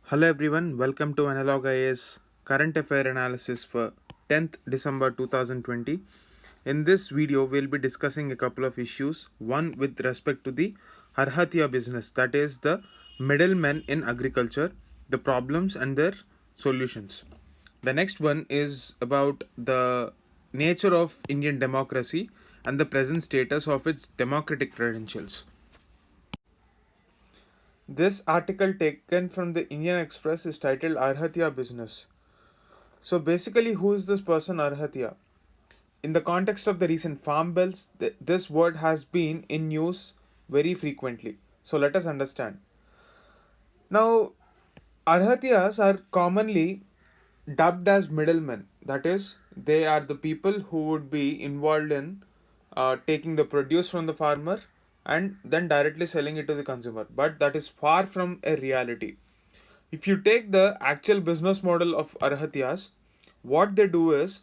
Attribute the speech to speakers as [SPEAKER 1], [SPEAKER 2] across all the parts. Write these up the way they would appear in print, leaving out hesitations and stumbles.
[SPEAKER 1] Hello everyone, welcome to Analog IAS Current Affair Analysis for 10th December 2020. In this video, we'll be discussing a couple of issues. One with respect to the Arhatya business, that is the middlemen in agriculture, the problems and their solutions. The next one is about the nature of Indian democracy and the present status of its democratic credentials. This article taken from the Indian Express is titled Arhatya Business. So basically, who is this person Arhatya? In the context of the recent farm bills, this word has been in news very frequently. So let us understand. Now, Arhatyas are commonly dubbed as middlemen. That is, they are the people who would be involved in taking the produce from the farmer and then directly selling it to the consumer. But that is far from a reality. If you take the actual business model of Arhatyas, what they do is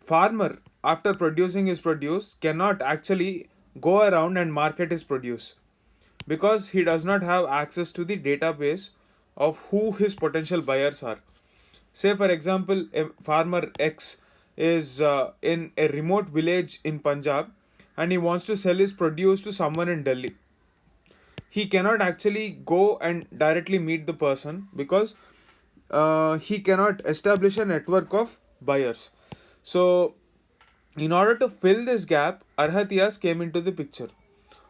[SPEAKER 1] farmer after producing his produce cannot actually go around and market his produce because he does not have access to the database of who his potential buyers are. Say for example, a farmer X is in a remote village in Punjab and he wants to sell his produce to someone in Delhi. He cannot actually go and directly meet the person because he cannot establish a network of buyers. So in order to fill this gap, Arhatyas came into the picture.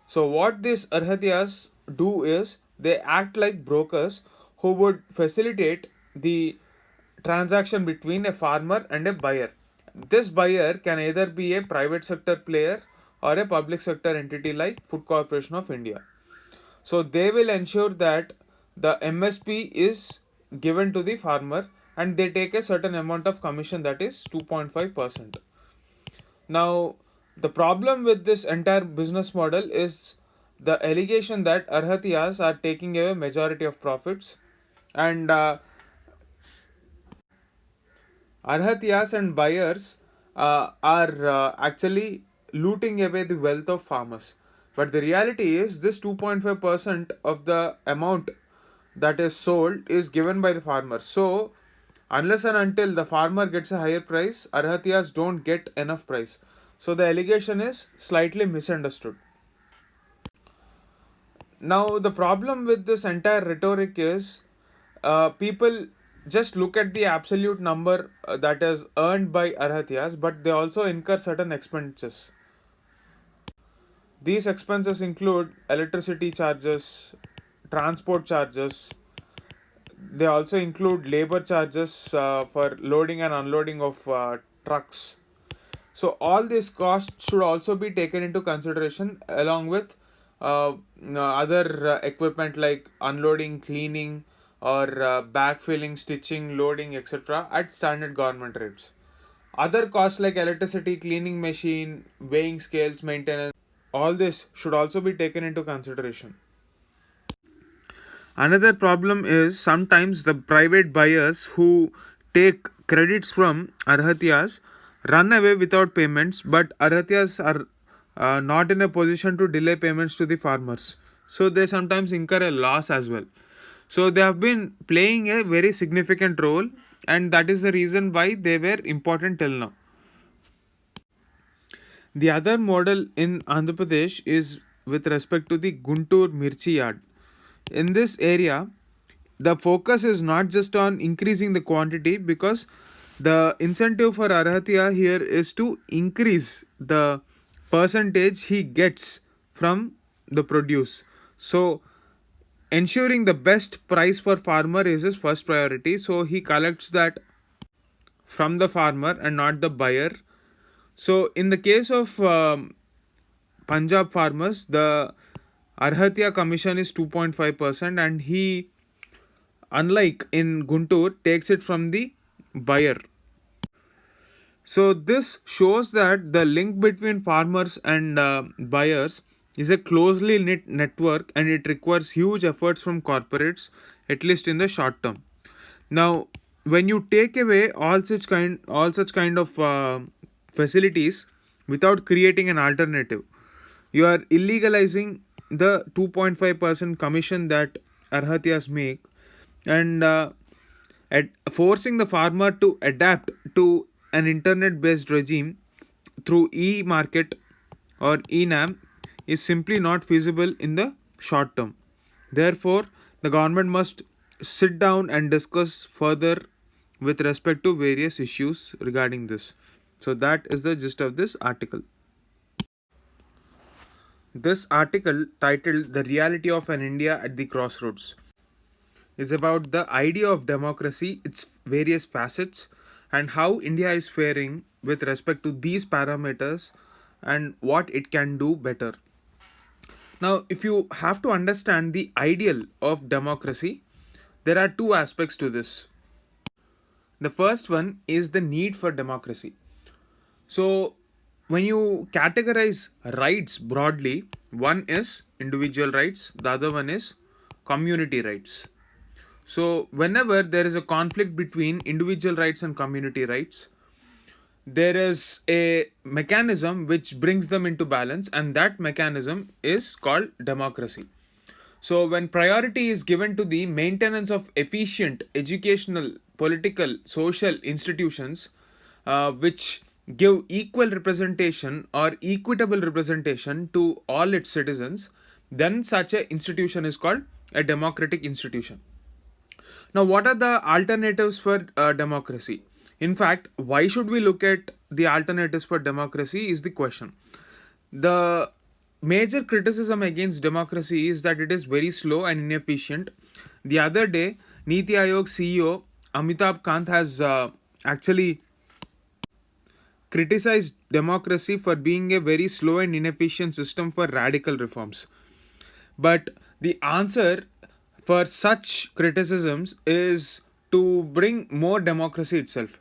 [SPEAKER 1] So what these Arhatyas do is they act like brokers who would facilitate the transaction between a farmer and a buyer. This buyer can either be a private sector player or a public sector entity like Food Corporation of India. So they will ensure that the MSP is given to the farmer and they take a certain amount of commission, that is 2.5%. Now, the problem with this entire business model is the allegation that Arhatyas are taking away majority of profits, and Arhatyas and buyers are actually looting away the wealth of farmers. But the reality is this 2.5% of the amount that is sold is given by the farmer. So unless and until the farmer gets a higher price, Arhatyas don't get enough price. So the allegation is slightly misunderstood. Now the problem with this entire rhetoric is people just look at the absolute number that is earned by Arhatyas, but they also incur certain expenses. These expenses include electricity charges, transport charges. They also include labor charges for loading and unloading of trucks. So all these costs should also be taken into consideration along with other equipment like unloading, cleaning, or backfilling, stitching, loading, etc. at standard government rates. Other costs like electricity, cleaning machine, weighing scales, maintenance, all this should also be taken into consideration. Another problem is sometimes the private buyers who take credits from Arhatyas run away without payments, but Arhatyas are not in a position to delay payments to the farmers. So they sometimes incur a loss as well. So they have been playing a very significant role, and that is the reason why they were important till now. The other model in Andhra Pradesh is with respect to the Guntur Mirchi yard. In this area, the focus is not just on increasing the quantity because the incentive for Arhatya here is to increase the percentage he gets from the produce. So ensuring the best price for farmer is his first priority. So he collects that from the farmer and not the buyer. So in the case of Punjab farmers, the Arhatya commission is 2.5%, and he, unlike in Guntur, takes it from the buyer. So this shows that the link between farmers and buyers is a closely knit network, and it requires huge efforts from corporates, at least in the short term. Now, when you take away all such kind of facilities without creating an alternative, you are illegalizing the 2.5% commission that Arhatyas make, and forcing the farmer to adapt to an internet based regime through e-market or e-nam is simply not feasible in the short term. Therefore, the government must sit down and discuss further with respect to various issues regarding this. So that is the gist of this article. This article, titled The Reality of an India at the Crossroads, is about the idea of democracy, its various facets, and how India is faring with respect to these parameters and what it can do better. Now, if you have to understand the ideal of democracy, there are two aspects to this. The first one is the need for democracy. So, when you categorize rights broadly, one is individual rights, the other one is community rights. So, whenever there is a conflict between individual rights and community rights, there is a mechanism which brings them into balance, and that mechanism is called democracy. So, when priority is given to the maintenance of efficient educational, political, social institutions which give equal representation or equitable representation to all its citizens, then such an institution is called a democratic institution. Now, what are the alternatives for democracy? In fact, why should we look at the alternatives for democracy is the question. The major criticism against democracy is that it is very slow and inefficient. The other day, Niti Aayog CEO Amitabh Kant has actually criticized democracy for being a very slow and inefficient system for radical reforms. But the answer for such criticisms is to bring more democracy itself.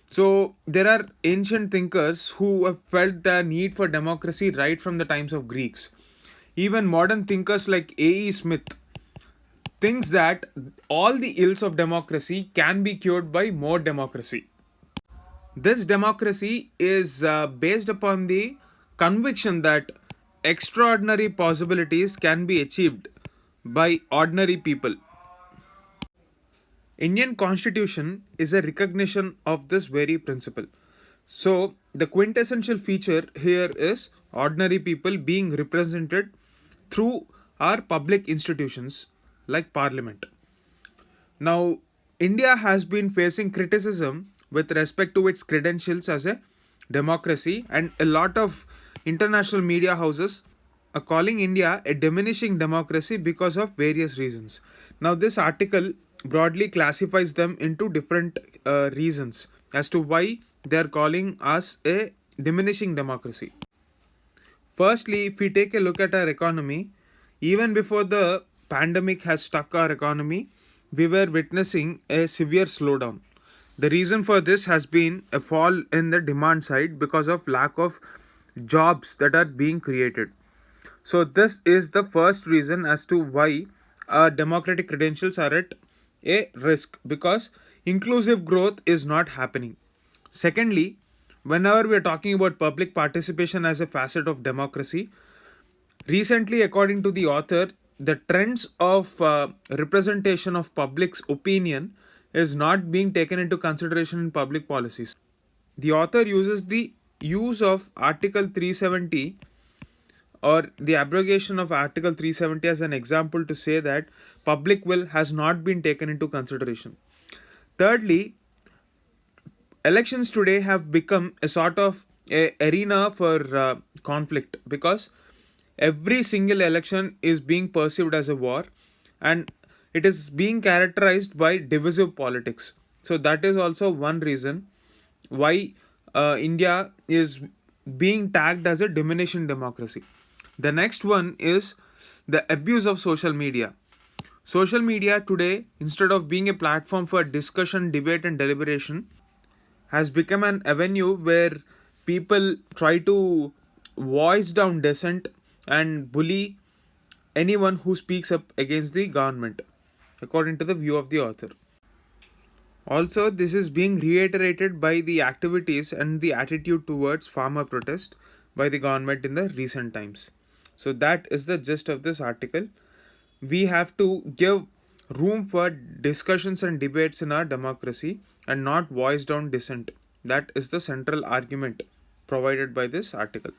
[SPEAKER 1] So there are ancient thinkers who have felt the need for democracy right from the times of Greeks. Even modern thinkers like A.E. Smith thinks that all the ills of democracy can be cured by more democracy. This democracy is based upon the conviction that extraordinary possibilities can be achieved by ordinary people. Indian constitution is a recognition of this very principle. So the quintessential feature here is ordinary people being represented through our public institutions like parliament. Now, India has been facing criticism with respect to its credentials as a democracy, and a lot of international media houses are calling India a diminishing democracy because of various reasons. Now, this article broadly classifies them into different reasons as to why they are calling us a diminishing democracy. Firstly, if we take a look at our economy, even before the pandemic has struck our economy, we were witnessing a severe slowdown. The reason for this has been a fall in the demand side because of lack of jobs that are being created. So this is the first reason as to why our democratic credentials are at a risk, because inclusive growth is not happening. Secondly, whenever we are talking about public participation as a facet of democracy, recently, according to the author, the trends of representation of public's opinion is not being taken into consideration in public policies. The author uses the use of Article 370 or the abrogation of Article 370 as an example to say that public will has not been taken into consideration. Thirdly, elections today have become a sort of a arena for conflict, because every single election is being perceived as a war, and it is being characterized by divisive politics. So that is also one reason why India is being tagged as a diminishing democracy. The next one is the abuse of social media. Social media today, instead of being a platform for discussion, debate, and deliberation, has become an avenue where people try to voice down dissent and bully anyone who speaks up against the government, according to the view of the author. Also, this is being reiterated by the activities and the attitude towards farmer protest by the government in the recent times. So, that is the gist of this article. We have to give room for discussions and debates in our democracy and not voice down dissent. That is the central argument provided by this article.